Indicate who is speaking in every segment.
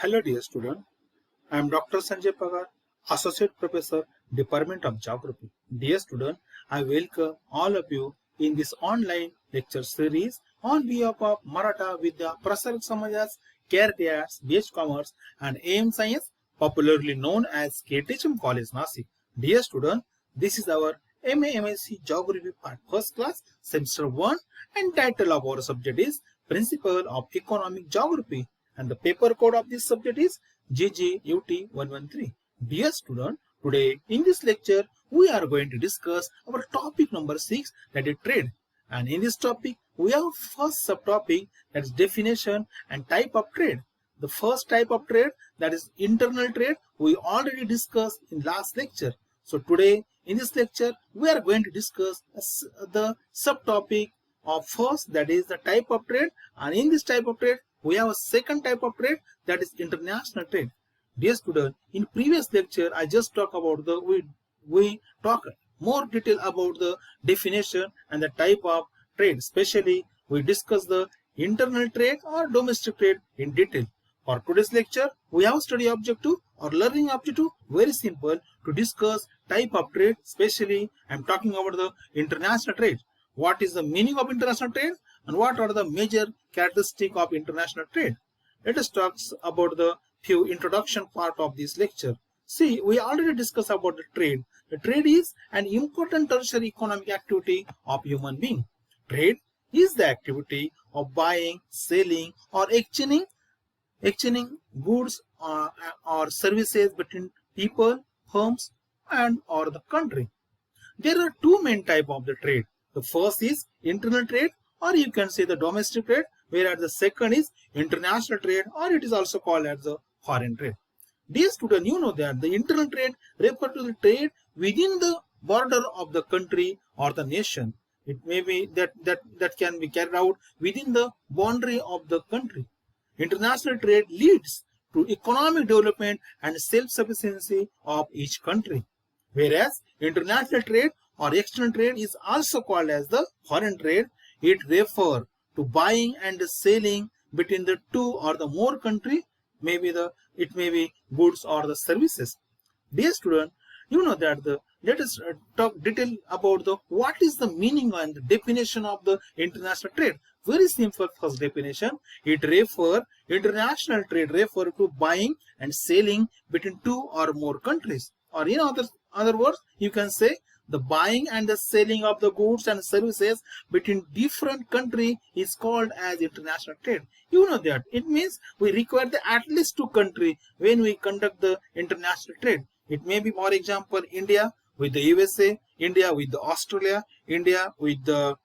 Speaker 1: Hello dear student, I am Dr.S.D.Pagar, Associate Professor, Department of Geography. Dear student, I welcome all of you in this online lecture series on behalf of Maratha Vidya Prasarak Samajas, Care Arts, BH Commerce and AM Science, popularly known as KTHM College Nasik. Dear student, this is our M.Sc Geography Part First Class, Semester 1 and title of our subject is Principle of Economic Geography. And the paper code of this subject is GGUT-113. Dear student, today in this lecture we are going to discuss our topic number 6, that is trade. And in this topic we have first subtopic, that is definition and type of trade. The first type of trade, that is internal trade, we already discussed in last lecture. So today in this lecture we are going to discuss the subtopic of first, that is the type of trade, and in this type of trade we have a second type of trade, that is international trade. Dear student, in previous lecture I just talked about we talk more detail about the definition and the type of trade. Especially we discuss the internal trade or domestic trade in detail. For today's lecture we have study objective or learning objective, very simple, to discuss type of trade. Especially I am talking about the international trade. What is the meaning of international trade and what are the major characteristics of international trade? Let us talk about the few introduction part of this lecture. See, we already discussed about the trade. The trade is an important tertiary economic activity of human being. Trade is the activity of buying, selling or exchanging goods or services between people, firms and or the country. There are two main types of the trade. The first is internal trade, or you can say the domestic trade, whereas the second is international trade, or it is also called as the foreign trade. Dear student, you know that the internal trade refers to the trade within the border of the country or the nation. It may be that can be carried out within the boundary of the country. International trade leads to economic development and self-sufficiency of each country, whereas international trade or external trade is also called as the foreign trade. It refers to buying and selling between the two or the more country, it may be goods or the services. Dear student, you know that let us talk detail about what is the meaning and the definition of the international trade. Very simple first definition. International trade refer to buying and selling between two or more countries, or in other words you can say the buying and the selling of the goods and services between different countries is called as international trade. You know that it means we require at least two countries when we conduct the international trade. It may be, for example, India with the USA, India with the Australia, India with the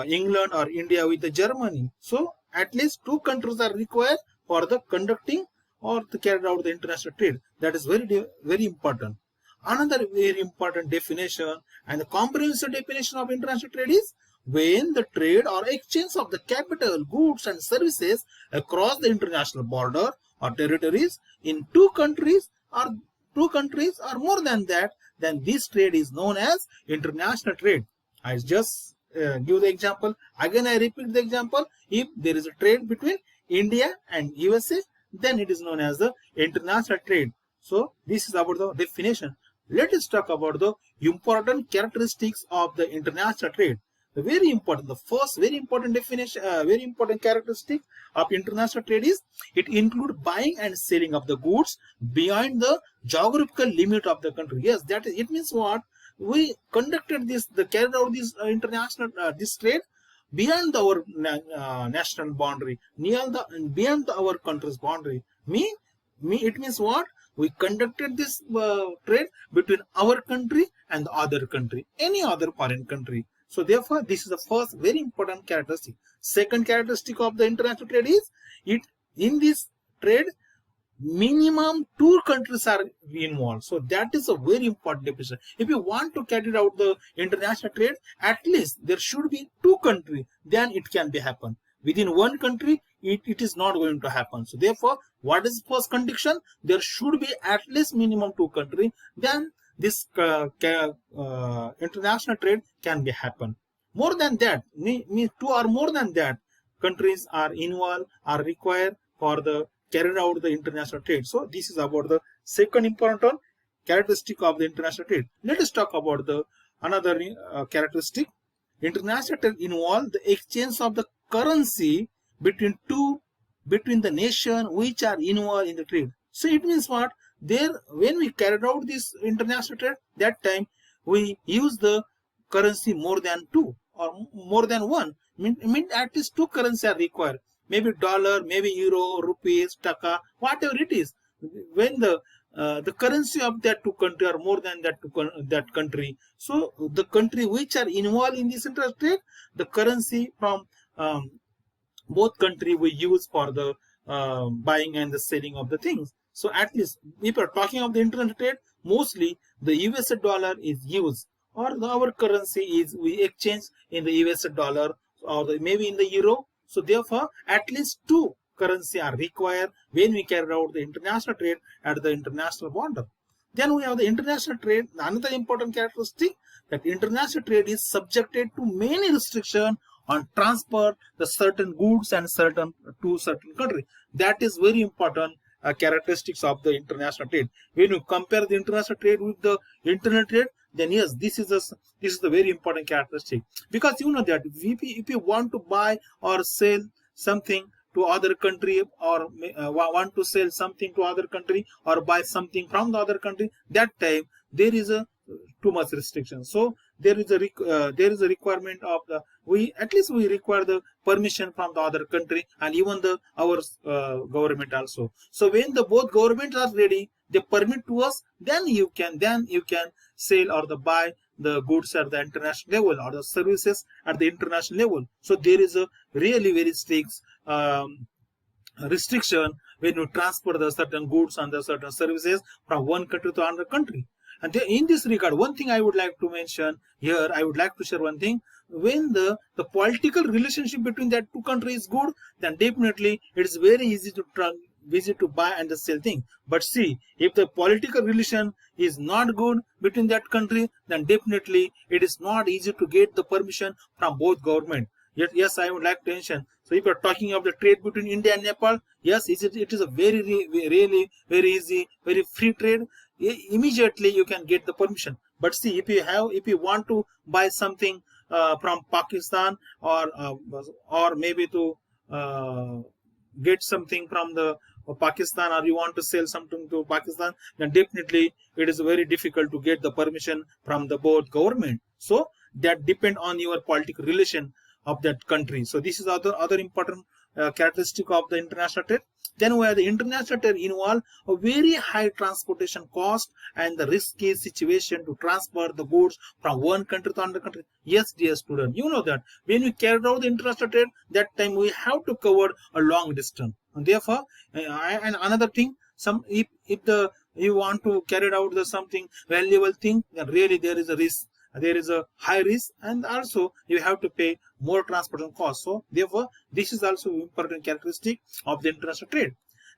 Speaker 1: England, or India with the Germany. So at least two countries are required for the conducting or to carry out the international trade. That is very important. Another very important definition and the comprehensive definition of international trade is when the trade or exchange of the capital, goods and services across the international border or territories in two countries or more than that, then this trade is known as international trade. I just give the example. Again I repeat the example. If there is a trade between India and USA, then it is known as the international trade. So this is about the definition. Let us talk about the important characteristics of the international trade. The first very important definition, very important characteristic of international trade is it includes buying and selling of the goods beyond the geographical limit of the country. Yes, that is, it means what? We conducted carried out this international this trade beyond our national boundary, beyond our country's boundary. It means what? We conducted this trade between our country and the other country, any other foreign country. So therefore, this is the first very important characteristic. Second characteristic of the international trade is in this trade minimum two countries are involved. So that is a very important definition. If you want to carry out the international trade, at least there should be two countries, then it can be happen. Within one country, it is not going to happen. So therefore, what is first condition? There should be at least minimum two countries. Then this international trade can be happen. More than that, two or more than that countries are involved, are required for the carried out the international trade. So this is about the second important characteristic of the international trade. Let us talk about the another characteristic. International trade involves the exchange of the currency between the nation which are involved in the trade. So it means what? There, when we carried out this international trade, that time we use the currency more than two or more than one. Mean at least two currencies are required. Maybe dollar, maybe euro, rupees, taka, whatever it is. When the currency of that two country are more than that country, so the country which are involved in this international trade, the currency from both country we use for the buying and the selling of the things. So at least if we are talking of the international trade, mostly the US dollar is used, or our currency is we exchange in the US dollar or maybe in the euro. So therefore at least two currency are required when we carry out the international trade at the international border. Then we have the international trade. Another important characteristic, that international trade is subjected to many restrictions on transport the certain goods and certain country. That is very important characteristics of the international trade. When you compare the international trade with the internal trade, then yes, this is the very important characteristic, because you know that if you want to buy or sell something to other country, or want to sell something to other country or buy something from the other country, that time there is a too much restriction. So there is a requirement of the we require the permission from the other country and even our government also. So when the both governments are ready, they permit to us, then you can sell or the buy the goods at the international level or the services at the international level. So there is a really very strict restriction when you transfer the certain goods and the certain services from one country to another country. And in this regard, one thing I would like to mention here, I would like to share one thing. When the political relationship between that two countries is good, then definitely it is very easy to buy and sell things. But see, if the political relation is not good between that country, then definitely it is not easy to get the permission from both government. Yet, yes, I would like to mention. So if you are talking of the trade between India and Nepal, yes, it is a really very easy, very free trade. Immediately you can get the permission. But see, if you want to buy something from Pakistan, or maybe to get something from the Pakistan, or you want to sell something to Pakistan, then definitely it is very difficult to get the permission from the both government. So that depend on your political relation of that country. So this is other important characteristic of the international trade. Then we have the international trade involve a very high transportation cost and the risky situation to transfer the goods from one country to another country. Yes, dear student, you know that when we carry out the international trade, that time we have to cover a long distance. And therefore, and another thing, if you want to carry out the something valuable thing, then really there is a risk. There is a high risk, and also you have to pay more transportation costs. So therefore, this is also important characteristic of the international trade.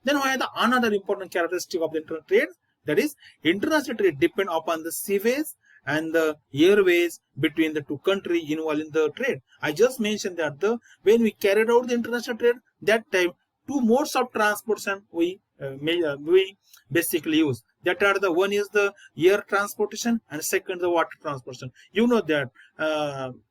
Speaker 1: Then we have the another important characteristic of the international trade, that is international trade depend upon the seaways and the airways between the two countries involved in the trade. I just mentioned that when we carried out the international trade, that time two modes of transportation we basically use. That are the one is the air transportation and second the water transportation. You know that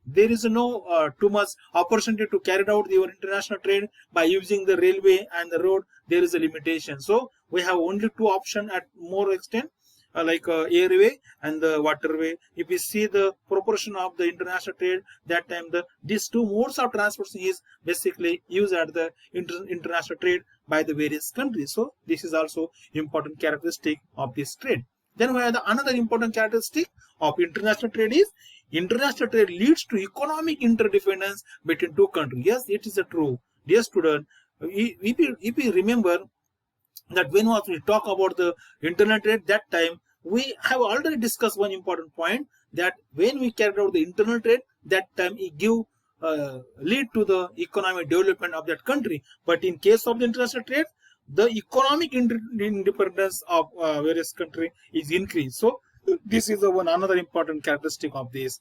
Speaker 1: there is no too much opportunity to carry out your international trade by using the railway and the road. There is a limitation. So we have only two options at more extent, like airway and the waterway. If we see the proportion of the international trade, that time these two modes of transportation is basically used at the international trade by the various countries. So this is also important characteristic of this trade. Then we have another important characteristic of international trade is international trade leads to economic interdependence between two countries. Yes, it is a true. Dear student, if you remember that when we talk about the internal trade, that time we have already discussed one important point, that when we carry out the internal trade, that time it give lead to the economic development of that country. But in case of the international trade, the economic independence of various country is increased. So this is another important characteristic of this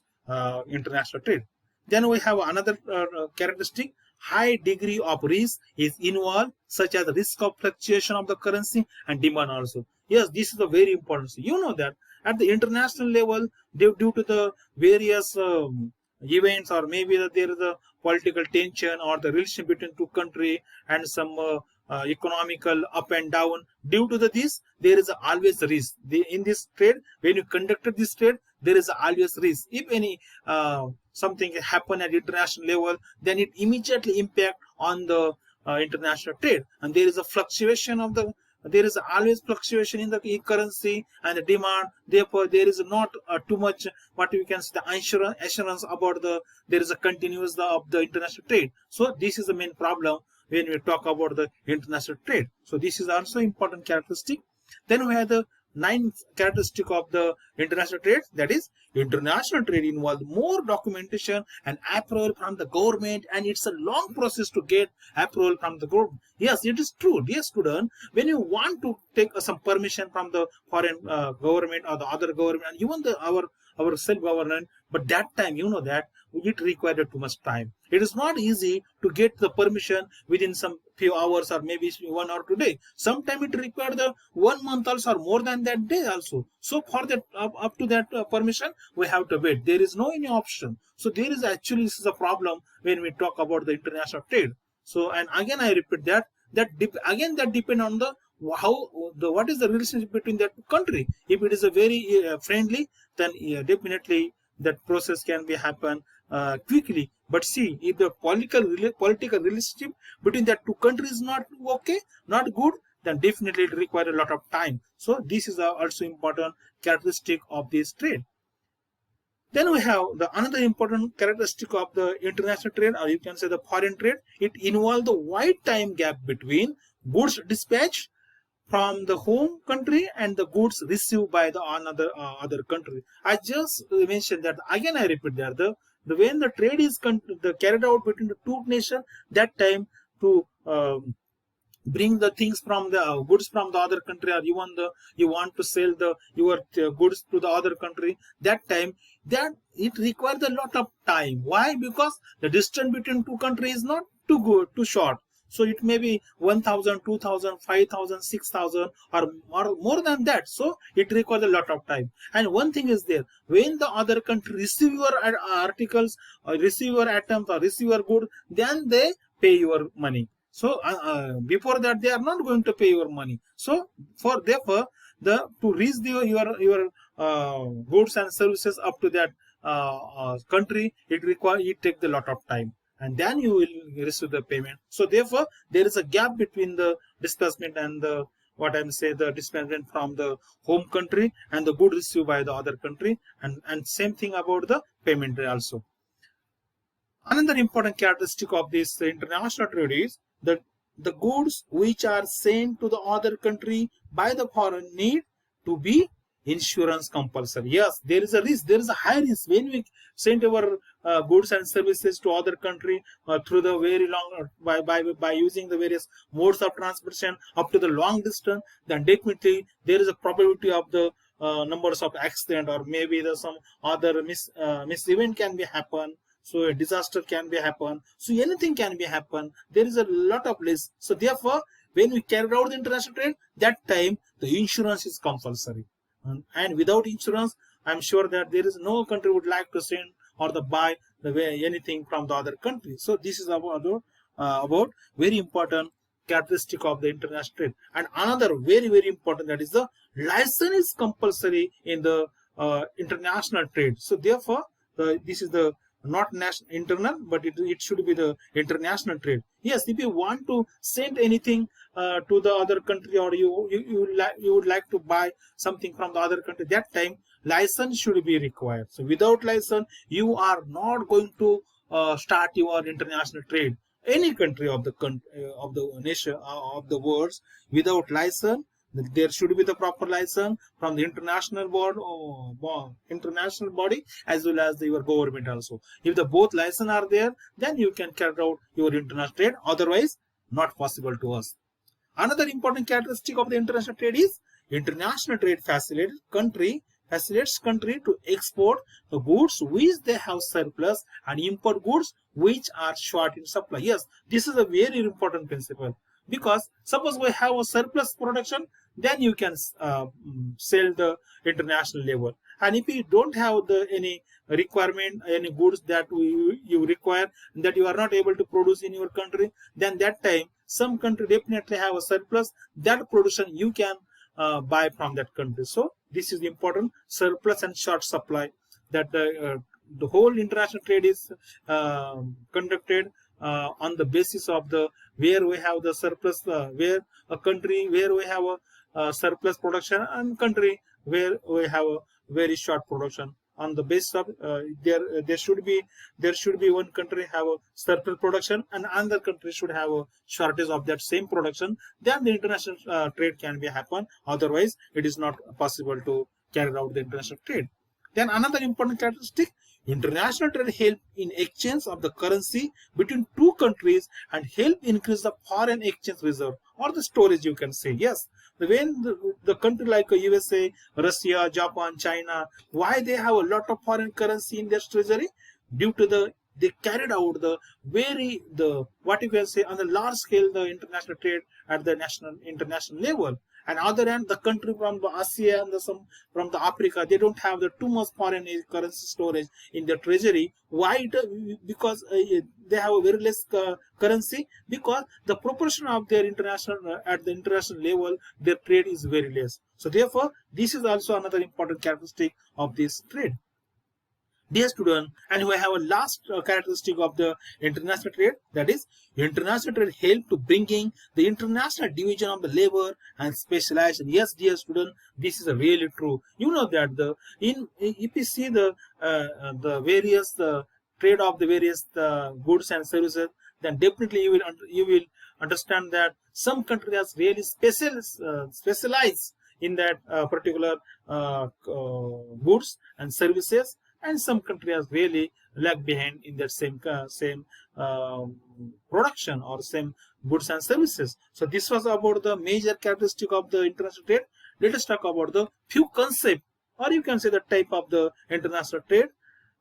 Speaker 1: international trade. Then we have another characteristic, high degree of risk is involved, such as the risk of fluctuation of the currency and demand also. Yes, this is a very important. You know that at the international level, due to the various events, or maybe that there is a political tension or the relation between two country and some economical up and down, due to this there is always risk in this trade. When you conducted this trade, there is always risk. If any something happen at international level, then it immediately impact on the international trade, and there is a fluctuation of the, there is always fluctuation in the currency and the demand. Therefore there is not too much what we can say the assurance about the, there is a continuous of the international trade. So this is the main problem when we talk about the international trade. So this is also important characteristic. Then we have the ninth characteristic of the international trade, that is international trade involves more documentation and approval from the government, and it's a long process to get approval from the government. Yes, it is true, dear student. When you want to take some permission from the foreign government or the other government, and even our self-government, but that time you know that it required too much time. It is not easy to get the permission within some few hours or maybe 1 or 2 days. Sometimes it required the 1 month also or more than that day also. So for that up to that permission we have to wait. There is no any option. So there is actually, this is a problem when we talk about the international trade. So, and again I repeat that that depend on the how the what is the relationship between that country. If it is a very friendly, then definitely that process can be happen quickly. But see, if the political relationship between that two countries is not okay, not good, then definitely it requires a lot of time. So this is also important characteristic of this trade. Then we have the another important characteristic of the international trade, or you can say the foreign trade. It involves the wide time gap between goods dispatched from the home country and the goods received by the another other country. I just mentioned that, again I repeat that the when the trade is carried out between the two nations, that time to bring the things from the goods from the other country, or even the you want to sell the your goods to the other country, that time that it requires a lot of time. Why? Because the distance between two countries is not too good, too short. So it may be 1,000, 2,000, 5,000, 6,000 or more than that. So it requires a lot of time. And one thing is there, when the other country receive your articles or receive your items or receive your good, then they pay your money. So before that they are not going to pay your money. So for therefore the to reach your goods and services up to that country, it takes a lot of time, and then you will receive the payment. So therefore there is a gap between the disbursement and the what I'm saying the disbursement from the home country and the good received by the other country, and same thing about the payment also. Another important characteristic of this international trade is that the goods which are sent to the other country by the foreign need to be insurance compulsory. Yes, there is a risk. There is a high risk when we send our goods and services to other country through the very long by using the various modes of transportation up to the long distance. Then definitely there is a probability of the numbers of accident, or maybe the some other mis event can be happen. So a disaster can be happen. So anything can be happen. There is a lot of risk. So therefore, when we carry out the international trade, that time the insurance is compulsory. And without insurance, I'm sure that there is no country would like to send or the buy the way anything from the other country. So this is about very important characteristic of the international trade. And another very important, that is the license is compulsory in the international trade. So therefore, this is the not national internal, but it should be the international trade. Yes, if you want to send anything to the other country, or you would like to buy something from the other country, that time license should be required. So without license you are not going to start your international trade. Any country of the nation of the world, without license, there should be the proper license from the international board or international body as well as your government also. If the both license are there, then you can carry out your international trade. Otherwise, not possible to us. Another important characteristic of the international trade is international trade facilitates country facilitates country to export the goods which they have surplus and import goods which are short in supply. Yes, this is a very important principle, because suppose we have a surplus production, then you can sell the international level. And if you don't have the any requirement, any goods that you require, that you are not able to produce in your country, then that time some country definitely have a surplus. That production you can buy from that country. So this is important, surplus and short supply, that the whole international trade is conducted on the basis of the where we have the surplus, where a country where we have a surplus production, and country where we have a very short production. On the basis of there should be one country have a surplus production and another country should have a shortage of that same production, then the international trade can be happen. Otherwise it is not possible to carry out the international trade. Then another important characteristic, international trade help in exchange of the currency between two countries and help increase the foreign exchange reserve or the storage, you can say. Yes, when the country like USA, Russia, Japan, China, why they have a lot of foreign currency in their treasury? Due to they carried out what you can say on the large scale the international trade at the international level. And other hand, the country from the Asia and from the Africa, they don't have the too much foreign currency storage in their treasury. Why? Because they have a very less currency, because the proportion of their international at the international level, their trade is very less. So therefore, this is also another important characteristic of this trade. Dear student, and we have a last characteristic of the international trade, that is international trade help to bringing the international division of the labor and specialization. Yes, dear student, this is really true. You know that if you see the various trade of the various goods and services, then definitely you will understand that some countries has really specialized in that particular goods and services, and some countries really lag behind in that same production or same goods and services. So this was about the major characteristic of the international trade. Let us talk about the few concepts, or you can say the type of the international trade.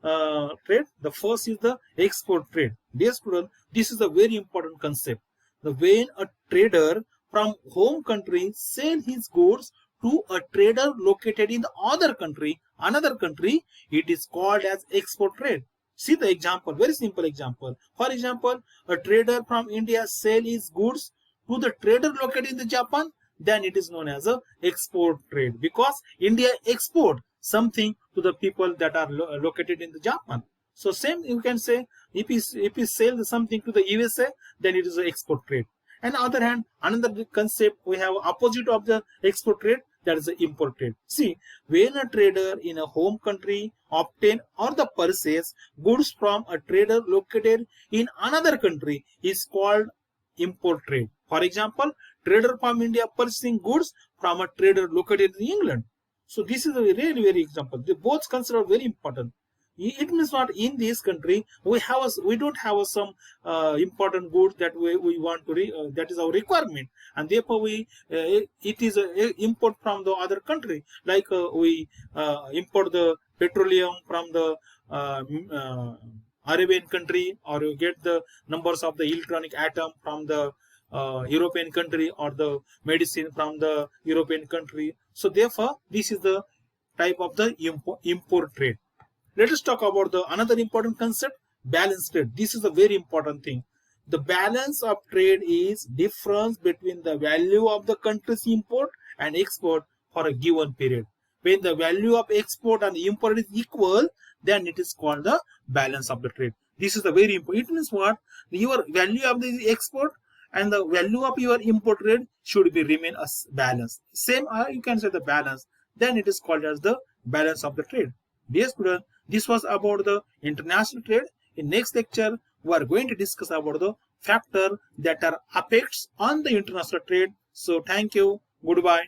Speaker 1: The first is the export trade. Dear student, this is a very important concept. When a trader from home country sell his goods to a trader located in the another country, it is called as export trade. See the example, very simple example. For example, a trader from India sell his goods to the trader located in the Japan, then it is known as a export trade, because India export something to the people that are located in the Japan. So same you can say, if you sell something to the USA, then it is an export trade. And on the other hand, another concept we have opposite of the export trade, that is the import trade. See, when a trader in a home country obtain or the purchase goods from a trader located in another country is called import trade. For example, trader from India purchasing goods from a trader located in England. So this is a really very example. They both considered very important. It means what, in this country we don't have some important goods that we want to that is our requirement, and therefore it is import from the other country, like we import the petroleum from the Arabian country, or you get the numbers of the electronic atom from the European country, or the medicine from the European country. So therefore this is the type of the import trade. Let us talk about the another important concept, balance trade. This is a very important thing. The balance of trade is difference between the value of the country's import and export for a given period. When the value of export and import is equal, then it is called the balance of the trade. This is the very important. It means what? Your value of the export and the value of your import trade should be remain as balance. Same, you can say the balance. Then it is called as the balance of the trade. Dear student, this was about the international trade. In next lecture, we are going to discuss about the factor that are affects on the international trade. So thank you. Goodbye.